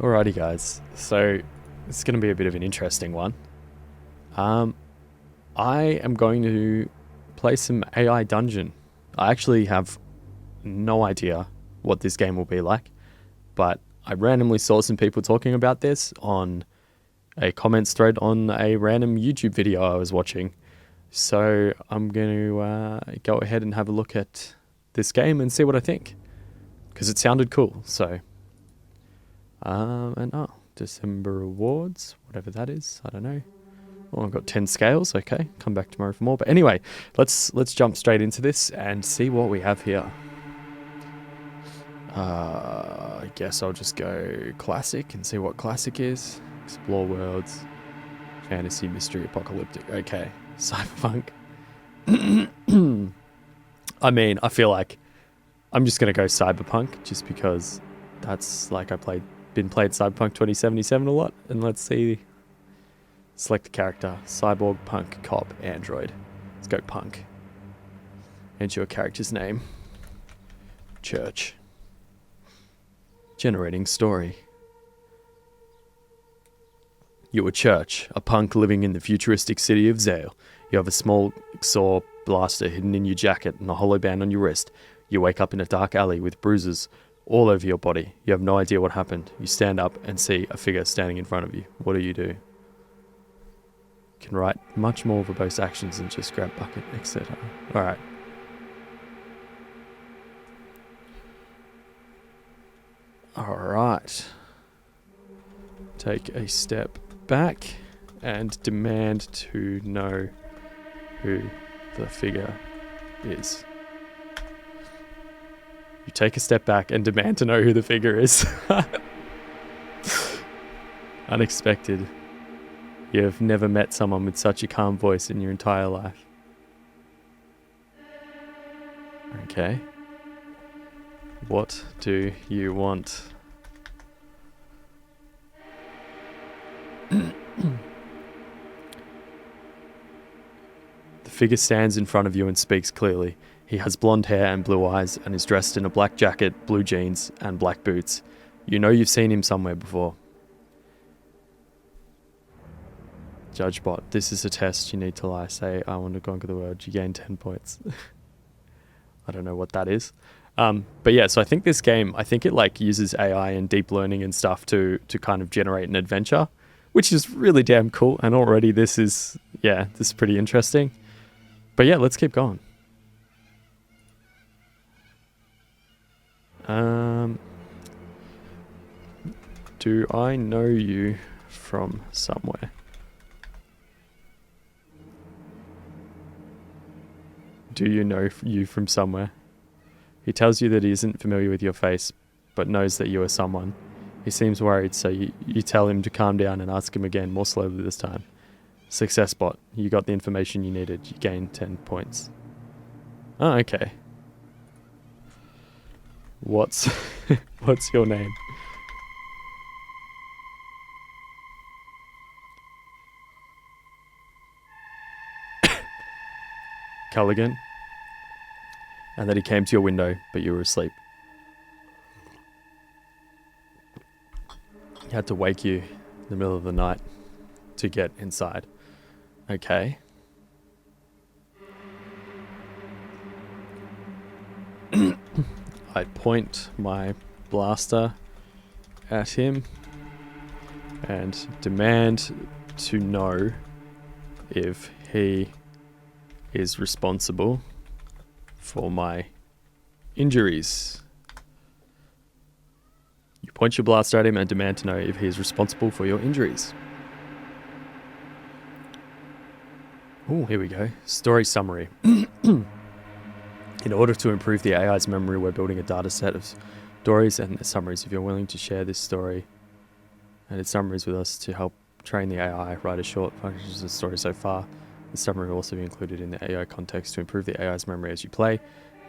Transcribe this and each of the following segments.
Alrighty guys, so it's going to be a bit of an interesting one. I am going to play some AI Dungeon. I actually have no idea what this game will be like, but I randomly saw some people talking about this on a comments thread on a random YouTube video I was watching. So I'm going to go ahead and have a look at this game and see what I think, because it sounded cool. So December rewards, whatever that is, I don't know. Oh, I've got 10 scales. Okay, come back tomorrow for more. But anyway, let's jump straight into this and see what we have here. I guess I'll just go classic and see what classic is. Explore worlds, fantasy, mystery, apocalyptic. Okay, cyberpunk. I mean, I feel like I'm just gonna go cyberpunk just because that's like been played Cyberpunk 2077 a lot. And let's see. Select the character. Cyborg, punk, cop, android. Let's go punk. Enter your character's name. Church. Generating story. You are Church, a punk living in the futuristic city of Zale. You have a small saw blaster hidden in your jacket and a hollow band on your wrist. You wake up in a dark alley with bruises all over your body. You have no idea what happened. You stand up and see a figure standing in front of you. What do? Can write much more verbose actions than just grab bucket, etc. Alright. Alright. Take a step back and demand to know who the figure is. You take a step back and demand to know who the figure is. Unexpected. You've never met someone with such a calm voice in your entire life. Okay. What do you want? The figure stands in front of you and speaks clearly. He has blonde hair and blue eyes and is dressed in a black jacket, blue jeans, and black boots. You know you've seen him somewhere before. JudgeBot, this is a test. You need to lie. Say, I want to conquer the world. You gain 10 points. I don't know what that is. But yeah, so I think this game, it like uses AI and deep learning and stuff to kind of generate an adventure, which is really damn cool. And already this is pretty interesting. But yeah, let's keep going. Do I know you from somewhere? Do you know you from somewhere? He tells you that he isn't familiar with your face, but knows that you are someone. He seems worried, so you tell him to calm down and ask him again, more slowly this time. Success bot. You got the information you needed. You gained 10 points. Oh, okay. What's your name? Culligan. And that he came to your window, but you were asleep. He had to wake you in the middle of the night to get inside. Okay. I point my blaster at him and demand to know if he is responsible for my injuries. You point your blaster at him and demand to know if he is responsible for your injuries. Oh, here we go. Story summary. In order to improve the AI's memory, we're building a data set of stories and summaries. If you're willing to share this story and its summaries with us to help train the AI, write a short functions of the story so far. The summary will also be included in the AI context to improve the AI's memory as you play.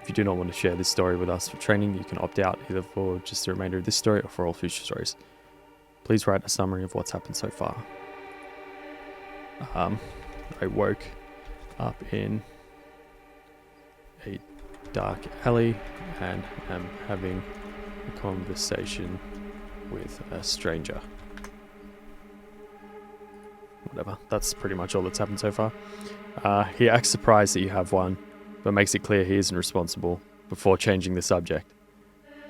If you do not want to share this story with us for training, you can opt out either for just the remainder of this story or for all future stories. Please write a summary of what's happened so far. I woke up in a dark alley and am having a conversation with a stranger. Whatever. That's pretty much all that's happened so far. He acts surprised that you have one, but makes it clear he isn't responsible before changing the subject.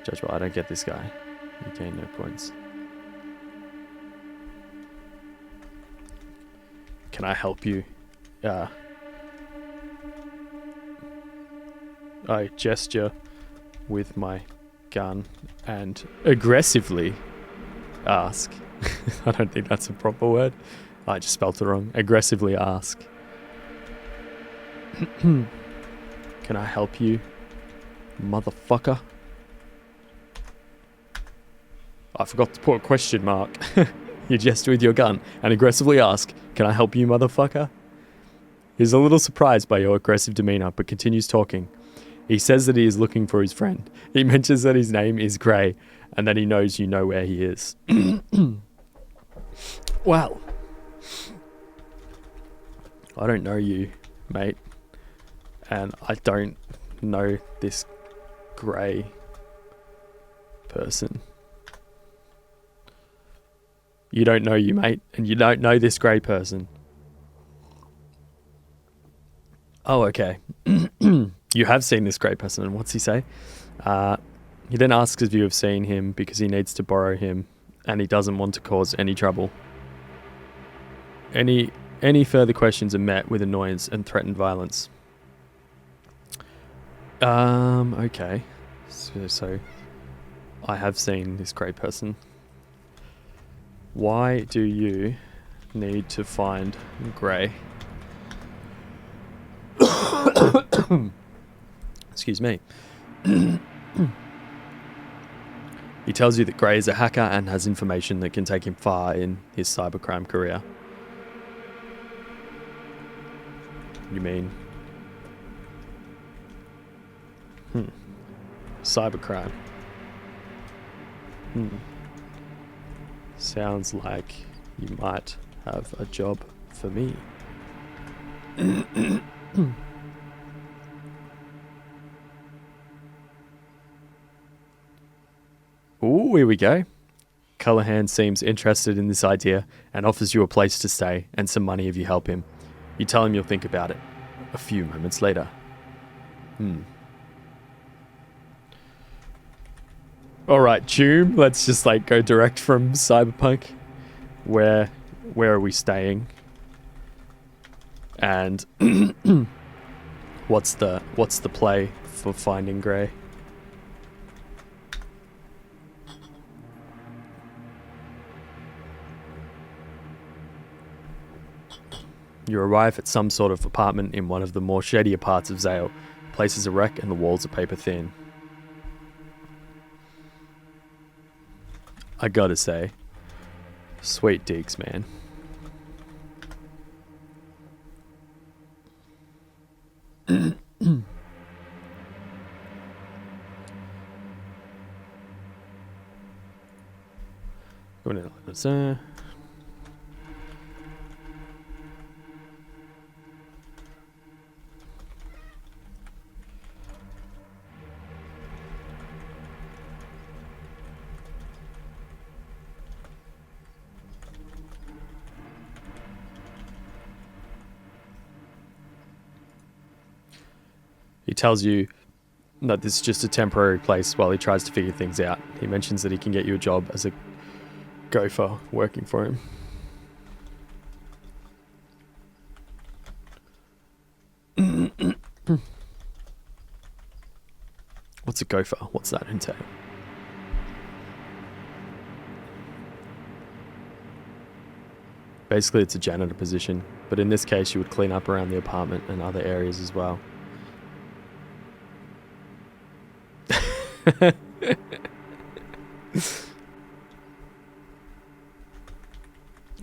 Judge, well, I don't get this guy. You gain no points. Can I help you? I gesture with my gun and aggressively ask. I don't think that's a proper word. I just spelt it wrong. Aggressively ask. Can I help you, motherfucker? I forgot to put a question mark. You gesture with your gun and aggressively ask, can I help you, motherfucker? He's a little surprised by your aggressive demeanor, but continues talking. He says that he is looking for his friend. He mentions that his name is Gray and that he knows you know where he is. Well, I don't know you, mate. And I don't know this Gray person. You don't know you, mate, and you don't know this Gray person. Oh, okay. You have seen this Gray person, and what's he say? He then asks if you have seen him because he needs to borrow him, and he doesn't want to cause any trouble. Any further questions are met with annoyance and threatened violence. Okay. So I have seen this Gray person. Why do you need to find Gray? Excuse me. He tells you that Gray is a hacker and has information that can take him far in his cybercrime career. You mean? Cybercrime. Sounds like you might have a job for me. Ooh, here we go. Callahan seems interested in this idea and offers you a place to stay and some money if you help him. You tell him you'll think about it. A few moments later. Alright, Choom, let's just go direct from Cyberpunk. Where are we staying? And what's the play for finding Gray? You arrive at some sort of apartment in one of the more shadier parts of Zale. The place is a wreck and the walls are paper thin. I gotta say, sweet digs, man. He tells you that this is just a temporary place while he tries to figure things out. He mentions that he can get you a job as a gopher working for him. What's a gopher? What's that entail? Basically, it's a janitor position, but in this case, you would clean up around the apartment and other areas as well.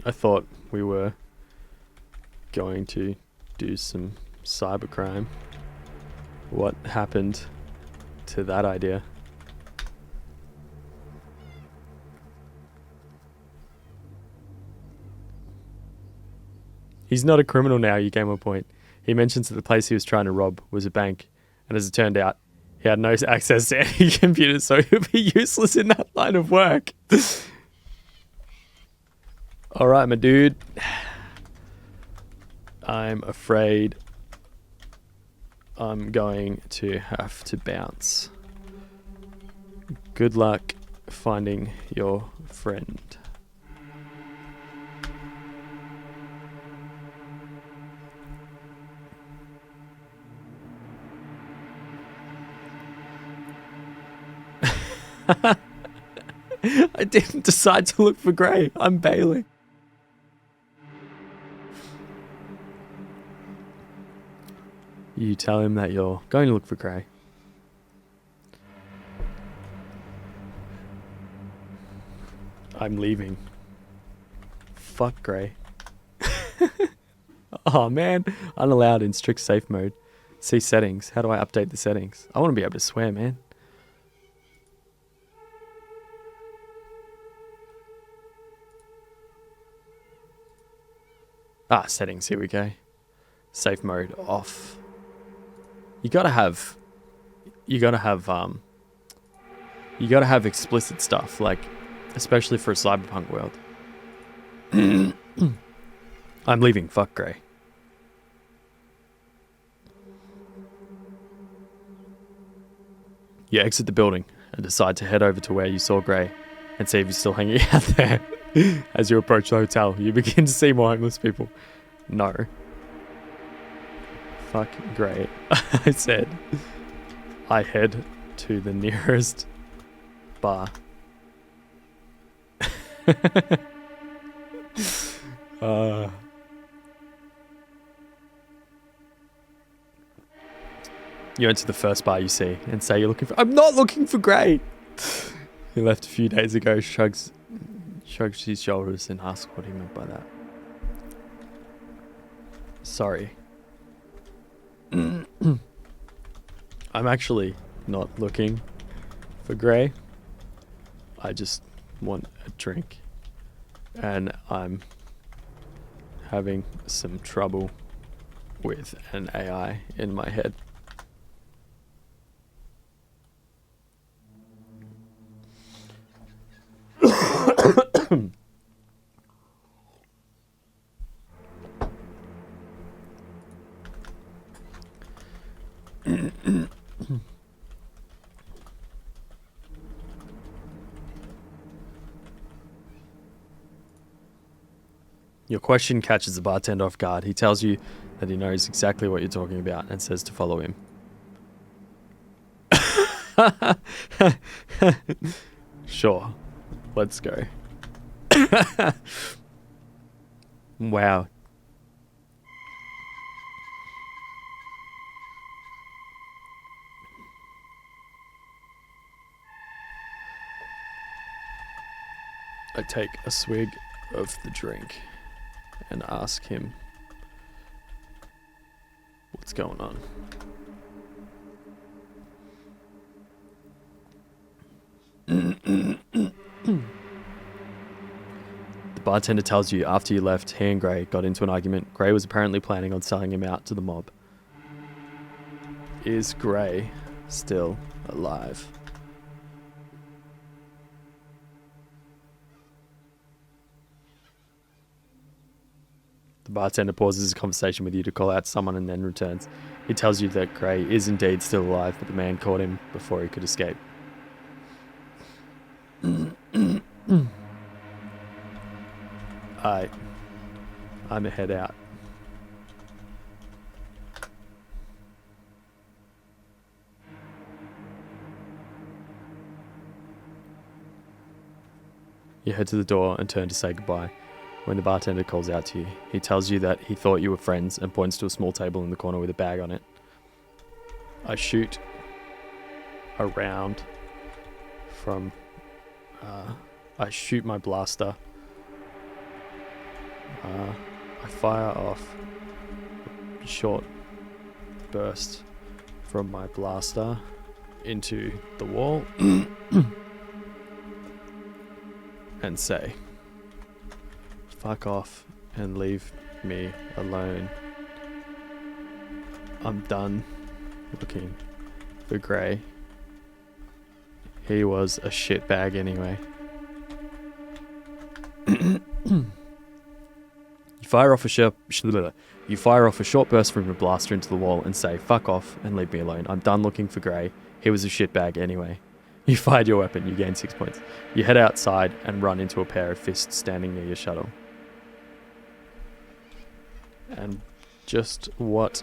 I thought we were going to do some cybercrime. What happened to that idea? He's not a criminal now, you gain a point. He mentions that the place he was trying to rob was a bank, and as it turned out, he had no access to any computers, so he'll be useless in that line of work. Alright, my dude. I'm afraid I'm going to have to bounce. Good luck finding your friend. I didn't decide to look for Gray. I'm bailing. You tell him that you're going to look for Gray. I'm leaving. Fuck Gray. Oh man, unallowed in strict safe mode. See settings. How do I update the settings? I want to be able to swear, man. Ah, settings, here we go. Safe mode off. You gotta have explicit stuff, like, especially for a cyberpunk world. I'm leaving, fuck Gray. You exit the building and decide to head over to where you saw Gray and see if he's still hanging out there. As you approach the hotel, you begin to see more homeless people. No. Fuck Gray. I said. I head to the nearest bar. You enter the first bar you see and say you're looking for... I'm not looking for Gray! He left a few days ago, shrugs his shoulders and asks what he meant by that. Sorry. I'm actually not looking for Gray. I just want a drink. And I'm having some trouble with an AI in my head. Your question catches the bartender off guard. He tells you that he knows exactly what you're talking about and says to follow him. Sure. Let's go. Wow. I take a swig of the drink and ask him what's going on. The bartender tells you after you left, he and Gray got into an argument. Gray was apparently planning on selling him out to the mob. Is Gray still alive? The bartender pauses his conversation with you to call out someone and then returns. He tells you that Gray is indeed still alive, but the man caught him before he could escape. I'm a head out. You head to the door and turn to say goodbye. When the bartender calls out to you, he tells you that he thought you were friends and points to a small table in the corner with a bag on it. I shoot around from... I shoot my blaster. I fire off a short burst from my blaster into the wall and say, fuck off and leave me alone. I'm done looking for Gray. He was a shitbag anyway. fire off a short burst from your blaster into the wall and say, "Fuck off and leave me alone. I'm done looking for Grey. He was a shitbag anyway." You fired your weapon. You gain 6 points. You head outside and run into a pair of fists standing near your shuttle. And just what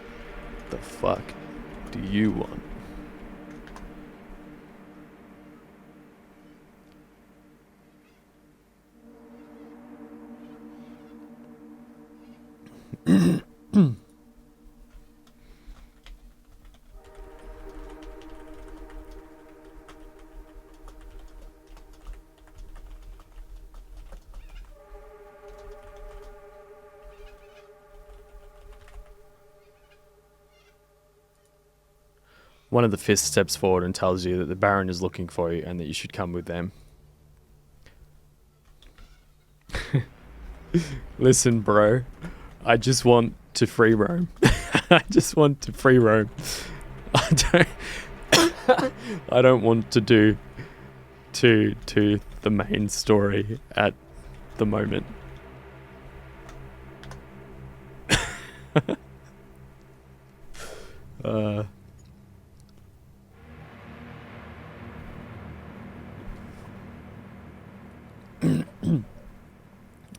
the fuck do you want? One of the fists steps forward and tells you that the Baron is looking for you and that you should come with them. Listen, bro. I just want to free roam. I just want to free roam. I don't want to do to the main story at the moment.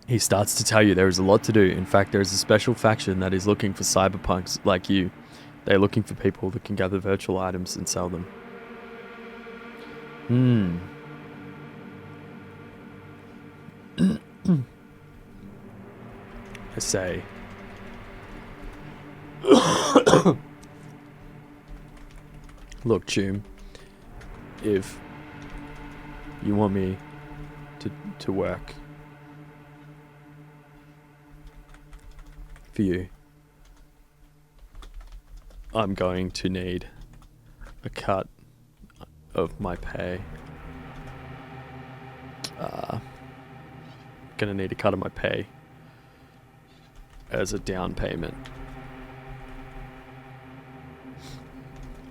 He starts to tell you there is a lot to do. In fact, there is a special faction that is looking for cyberpunks like you. They're looking for people that can gather virtual items and sell them. I say. Look, Choom, if you want me to work for you, I'm going to need a cut of my pay. Gonna need a cut of my pay as a down payment.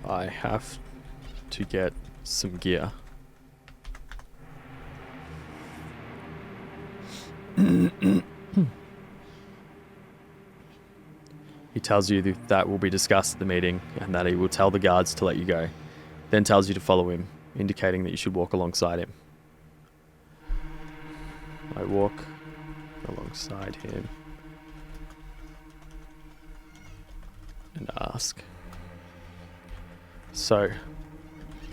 I have to get some gear. He tells you that will be discussed at the meeting and that he will tell the guards to let you go. Then tells you to follow him, indicating that you should walk alongside him. I walk alongside him and ask, "So,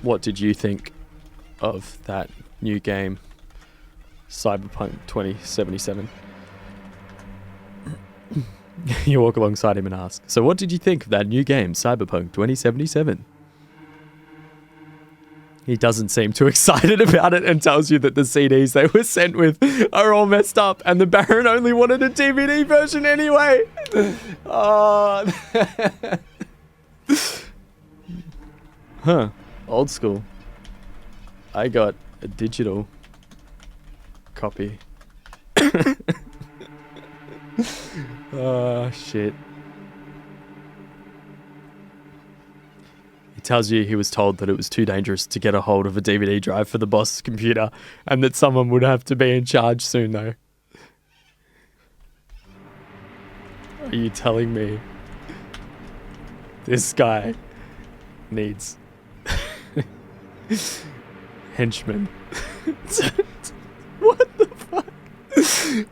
what did you think of that new game, Cyberpunk 2077? You walk alongside him and ask, "So what did you think of that new game, Cyberpunk 2077? He doesn't seem too excited about it and tells you that the CDs they were sent with are all messed up and the Baron only wanted a DVD version anyway. Oh. Huh. Old school. I got a digital copy. Oh, shit. He tells you he was told that it was too dangerous to get a hold of a DVD drive for the boss's computer and that someone would have to be in charge soon, though. Are you telling me this guy needs henchmen? What the fuck?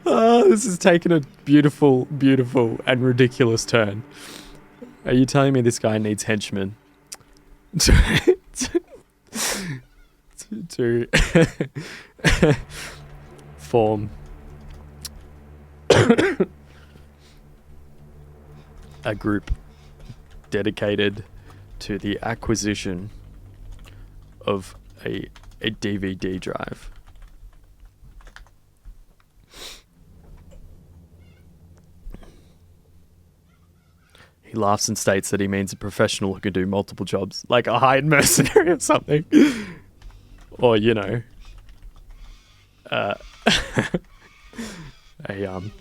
Oh, this has taken a beautiful, beautiful and ridiculous turn. Are you telling me this guy needs henchmen to form a group dedicated to the acquisition of a DVD drive? He laughs and states that he means a professional who can do multiple jobs, like a hired mercenary or something. Or, you know, a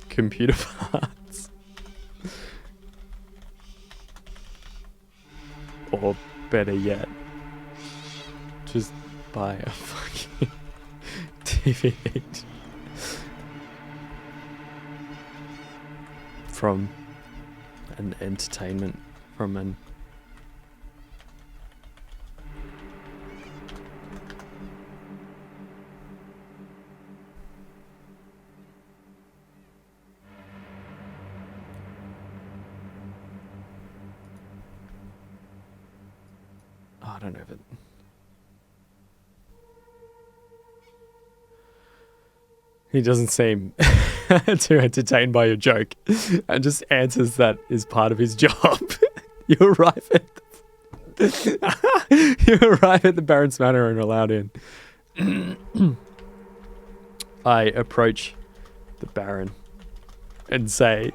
computer parts. Or better yet, just buy a fucking DVD. from an entertainment, from an... I don't know if it... He doesn't seem too entertained by your joke and just answers that is part of his job. You arrive at the Baron's Manor and are allowed in. I approach the Baron and say,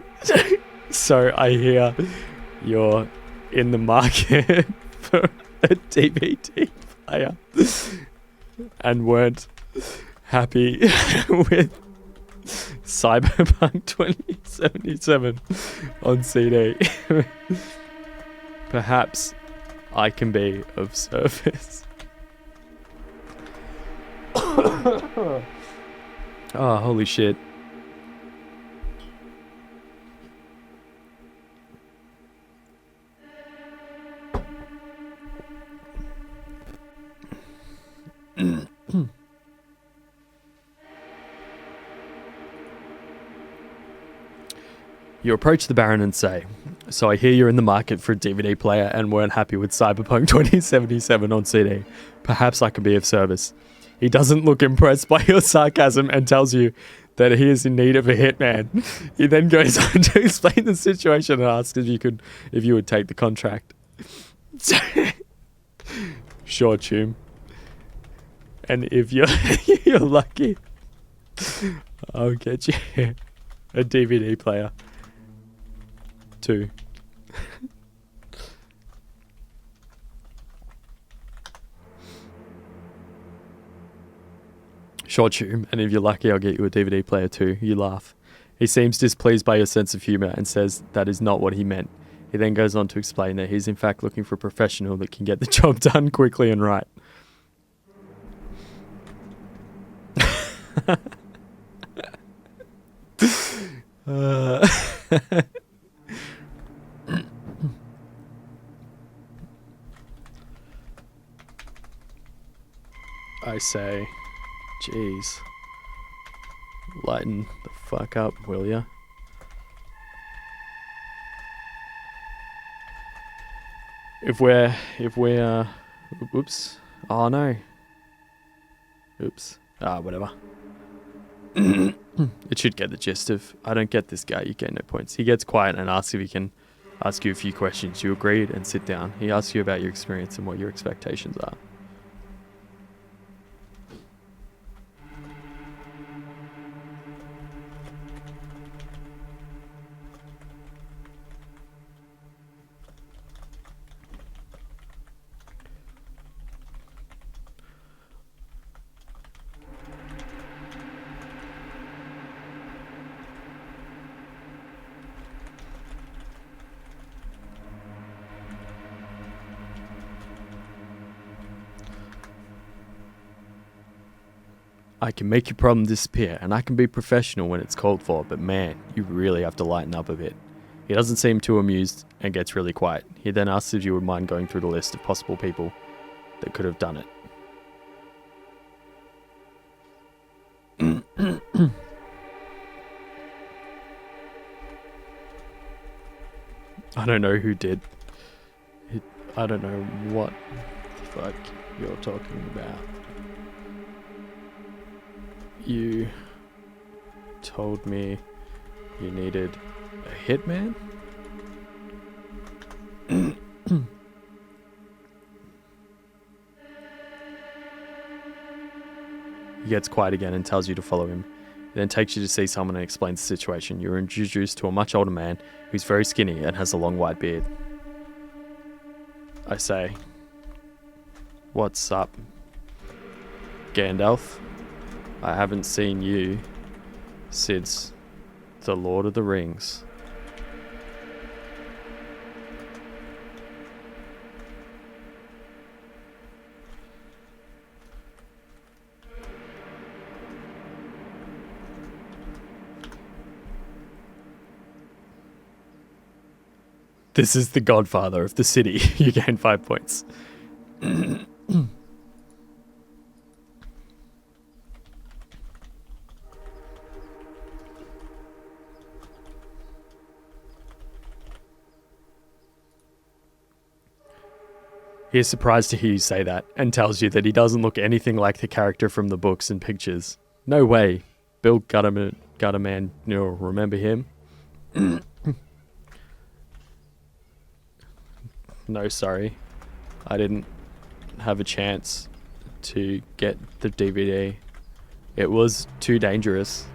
so I hear you're in the market for a DVD player and weren't happy with Cyberpunk 2077 on CD. Perhaps I can be of service. Oh, holy shit. You approach the Baron and say, so I hear you're in the market for a DVD player and weren't happy with Cyberpunk 2077 on CD. Perhaps I can be of service. He doesn't look impressed by your sarcasm and tells you that he is in need of a hitman. He then goes on to explain the situation and asks if you would take the contract. Sure, Choom. And if you're lucky, I'll get you a DVD player. 2. Sure, Choom, and if you're lucky, I'll get you a DVD player too. You laugh. He seems displeased by your sense of humour and says that is not what he meant. He then goes on to explain that he's in fact looking for a professional that can get the job done quickly and right. I say, jeez, lighten the fuck up, will ya? If we're, oops, oh no, oops, whatever. It should get the gist of, I don't get this guy, you get no points. He gets quiet and asks if he can ask you a few questions. You agreed and sit down. He asks you about your experience and what your expectations are. I can make your problem disappear, and I can be professional when it's called for, but man, you really have to lighten up a bit. He doesn't seem too amused and gets really quiet. He then asks if you would mind going through the list of possible people that could have done it. I don't know who did. I don't know what the fuck you're talking about. You told me you needed a hitman? He gets quiet again and tells you to follow him. He then takes you to see someone and explains the situation. You're introduced to a much older man who's very skinny and has a long white beard. I say, "What's up, Gandalf? I haven't seen you since The Lord of the Rings." This is the godfather of the city. You gain 5 points. He is surprised to hear you say that, and tells you that he doesn't look anything like the character from the books and pictures. No way. Bill Gutterman, you'll remember him? No, sorry. I didn't have a chance to get the DVD. It was too dangerous.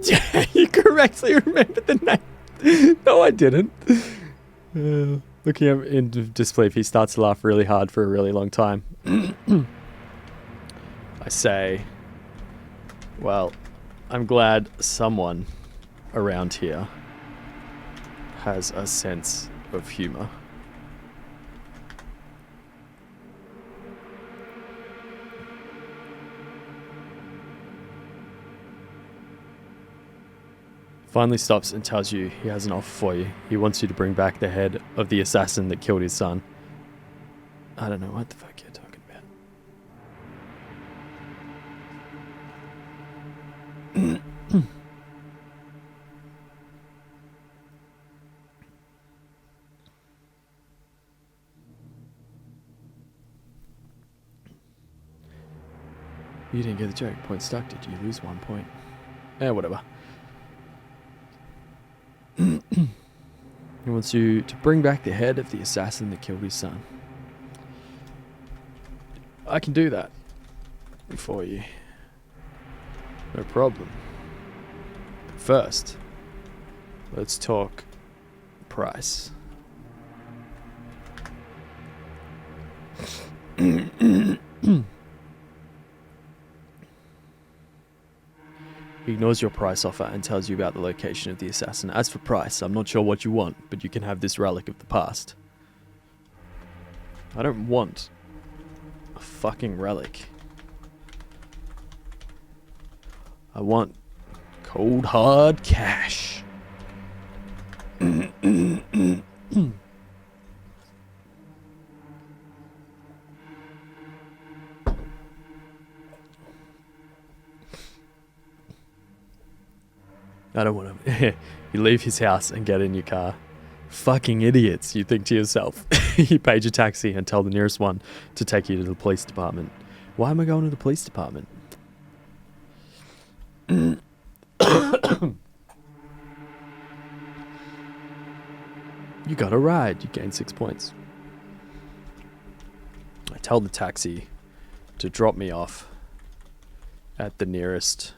Yeah, you correctly remembered the name. No, I didn't. Looking at him in disbelief, he starts to laugh really hard for a really long time. I say, well, I'm glad someone around here has a sense of humor. Finally stops and tells you he has an offer for you. He wants you to bring back the head of the assassin that killed his son. I don't know what the fuck you're talking about. You didn't get the joke. Point stuck. Did you lose 1 point? Whatever. He wants you to bring back the head of the assassin that killed his son. I can do that for you. No problem. But first, let's talk price. He ignores your price offer and tells you about the location of the assassin. As for price, I'm not sure what you want, but you can have this relic of the past. I don't want a fucking relic. I want cold hard cash. I don't want to. You leave his house and get in your car. Fucking idiots, you think to yourself. You page a taxi and tell the nearest one to take you to the police department. Why am I going to the police department? You got a ride. You gain 6 points. I tell the taxi to drop me off at the nearest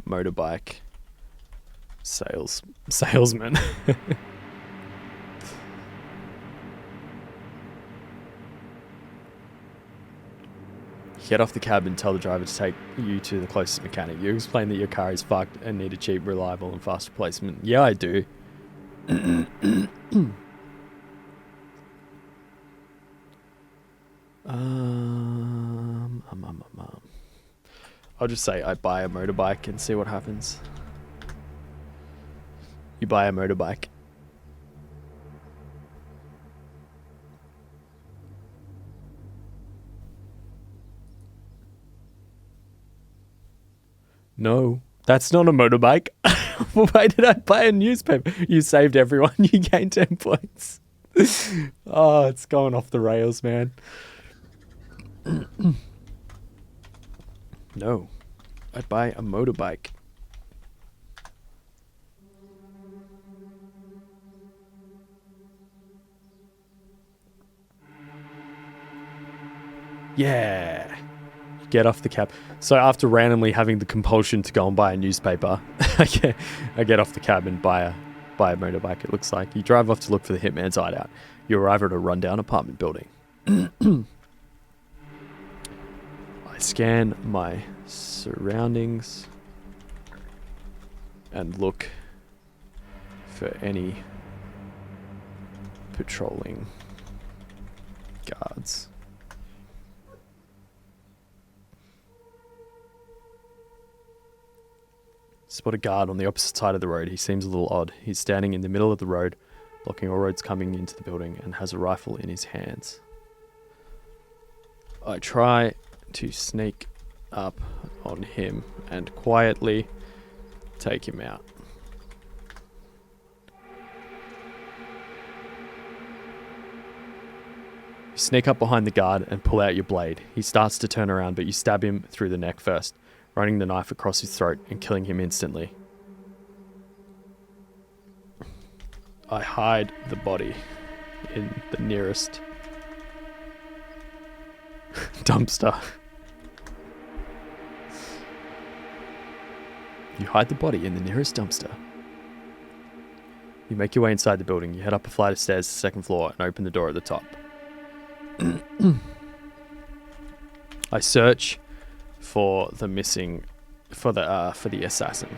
motorbike salesman. Get off the cab and tell the driver to take you to the closest mechanic. You explain that your car is fucked and need a cheap, reliable and fast replacement. Yeah, I do. I'll just say I buy a motorbike and see what happens. You buy a motorbike. No, that's not a motorbike. Why did I buy a newspaper? You saved everyone. You gained 10 points. Oh, it's going off the rails, man. No, I'd buy a motorbike. Yeah. Get off the cab. So after randomly having the compulsion to go and buy a newspaper, I get off the cab and buy a motorbike, it looks like. You drive off to look for the hitman's hideout. You arrive at a rundown apartment building. I scan my surroundings and look for any patrolling guards. Spot a guard on the opposite side of the road. He seems a little odd. He's standing in the middle of the road, blocking all roads coming into the building, and has a rifle in his hands. I try to sneak up on him and quietly take him out. You sneak up behind the guard and pull out your blade. He starts to turn around, but you stab him through the neck first, running the knife across his throat and killing him instantly. I hide the body in the nearest dumpster. You hide the body in the nearest dumpster. You make your way inside the building. You head up a flight of stairs to the second floor and open the door at the top. I search for the assassin.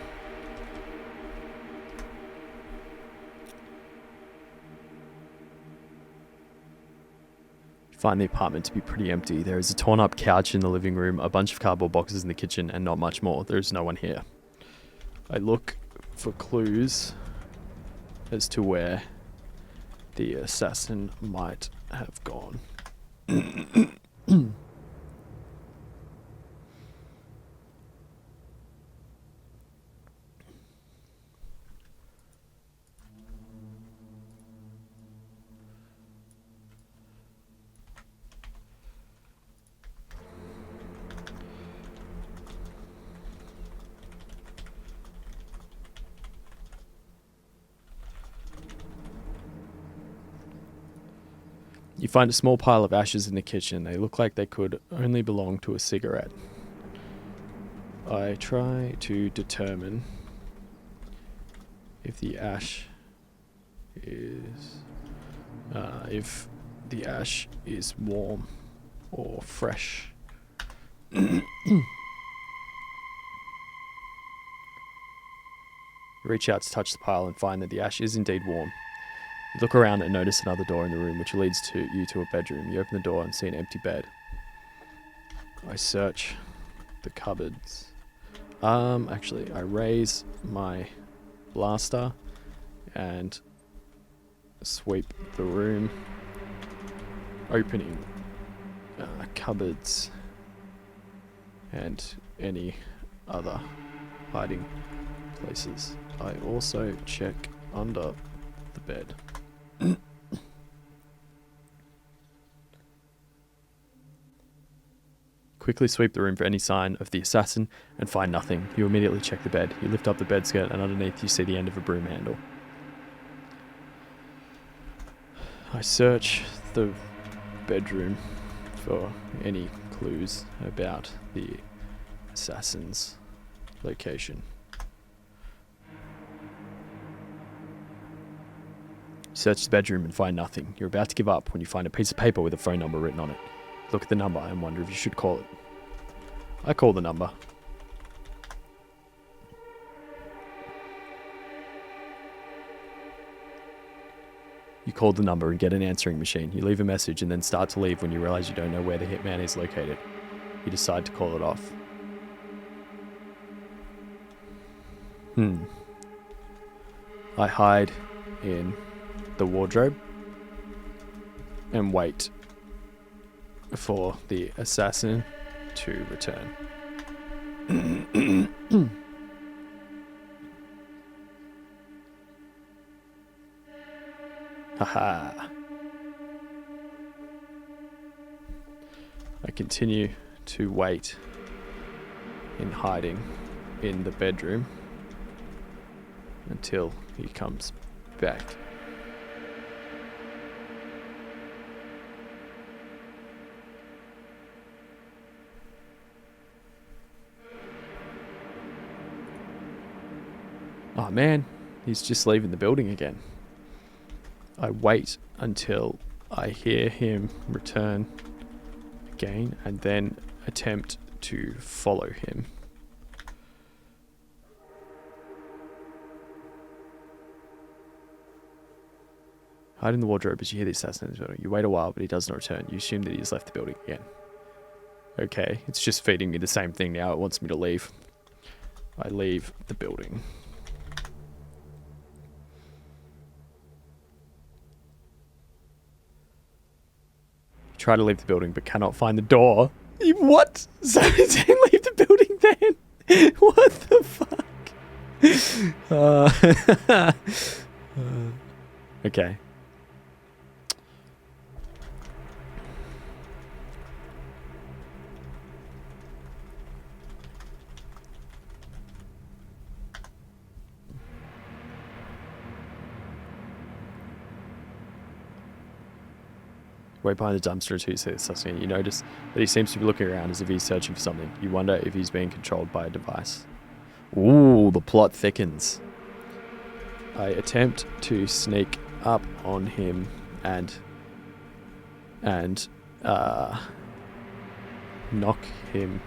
You find the apartment to be pretty empty. There is a torn up couch in the living room, a bunch of cardboard boxes in the kitchen, and not much more. There is no one here. I look for clues as to where the assassin might have gone. You find a small pile of ashes in the kitchen. They look like they could only belong to a cigarette. I try to determine if the ash is warm or fresh. Reach out to touch the pile and find that the ash is indeed warm. You look around and notice another door in the room, which leads you to a bedroom. You open the door and see an empty bed. I search the cupboards. Actually, I raise my blaster and sweep the room, opening cupboards and any other hiding places. I also check under the bed. Quickly sweep the room for any sign of the assassin and find nothing. You immediately check the bed. You lift up the bed skirt and underneath you see the end of a broom handle. I search the bedroom for any clues about the assassin's location. Search the bedroom and find nothing. You're about to give up when you find a piece of paper with a phone number written on it. Look at the number and wonder if you should call it. I call the number. You call the number and get an answering machine. You leave a message and then start to leave when you realize you don't know where the hitman is located. You decide to call it off. I hide in the wardrobe and wait for the assassin to return. Haha. I continue to wait in hiding in the bedroom until he comes back. Oh man, he's just leaving the building again. I wait until I hear him return again and then attempt to follow him. Hide in the wardrobe as you hear the assassin. You wait a while, but he does not return. You assume that he has left the building again. Okay, it's just feeding me the same thing now. It wants me to leave. I leave the building. Try to leave the building, but cannot find the door. What? So don't leave the building then? What the fuck? Okay. Way behind the dumpster is who's sussing. You notice that he seems to be looking around as if he's searching for something. You wonder if he's being controlled by a device. Ooh, the plot thickens. I attempt to sneak up on him and knock him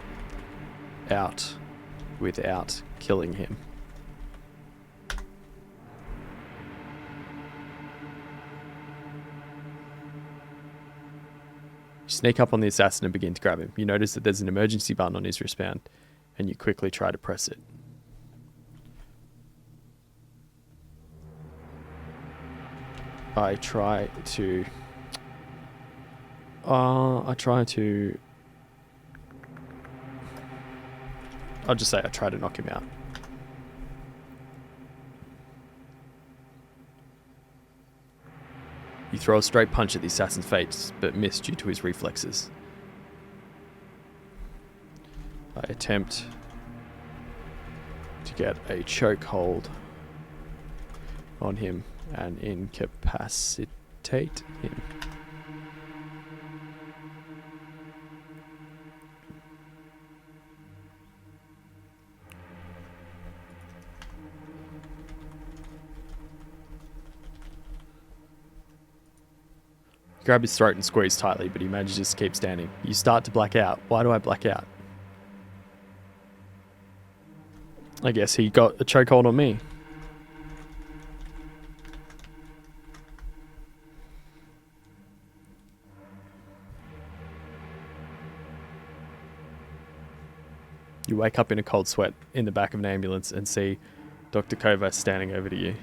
out without killing him. You sneak up on the assassin and begin to grab him. You notice that there's an emergency button on his wristband, and you quickly try to press it. I'll just say I try to knock him out. You throw a straight punch at the assassin's face, but miss due to his reflexes. I attempt to get a chokehold on him and incapacitate him. You grab his throat and squeeze tightly, but he manages to keep standing. You start to black out. Why do I black out? I guess he got a chokehold on me. You wake up in a cold sweat in the back of an ambulance and see Dr. Kova standing over to you.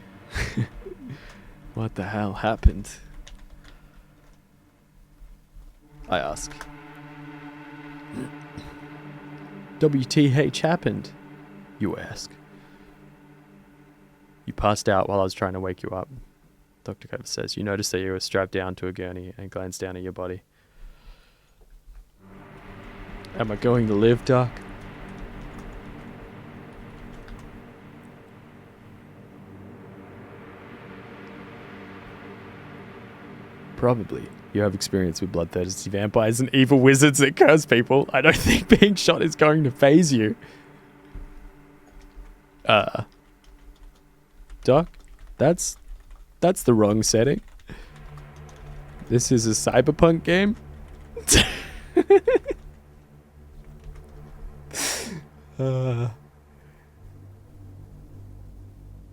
What the hell happened? I ask. WTH happened, you ask. You passed out while I was trying to wake you up. Dr. Kova says, you notice that you were strapped down to a gurney and glance down at your body. Am I going to live, Doc? Probably. You have experience with bloodthirsty vampires and evil wizards that curse people. I don't think being shot is going to faze you. Doc, that's the wrong setting. This is a cyberpunk game.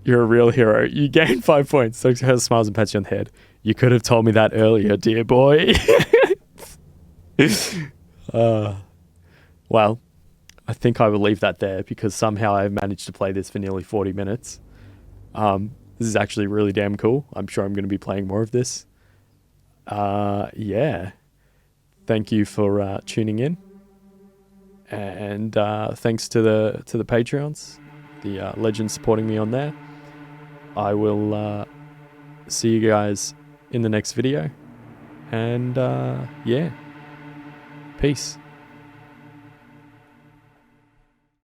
You're a real hero. You gain 5 points. Dr. Kova smiles and pats you on the head. You could have told me that earlier, dear boy. Well, I think I will leave that there because somehow I've managed to play this for nearly 40 minutes. This is actually really damn cool. I'm sure I'm going to be playing more of this. Yeah. Thank you for tuning in. And thanks to the Patreons, the legends supporting me on there. I will see you guys in the next video. And yeah. Peace.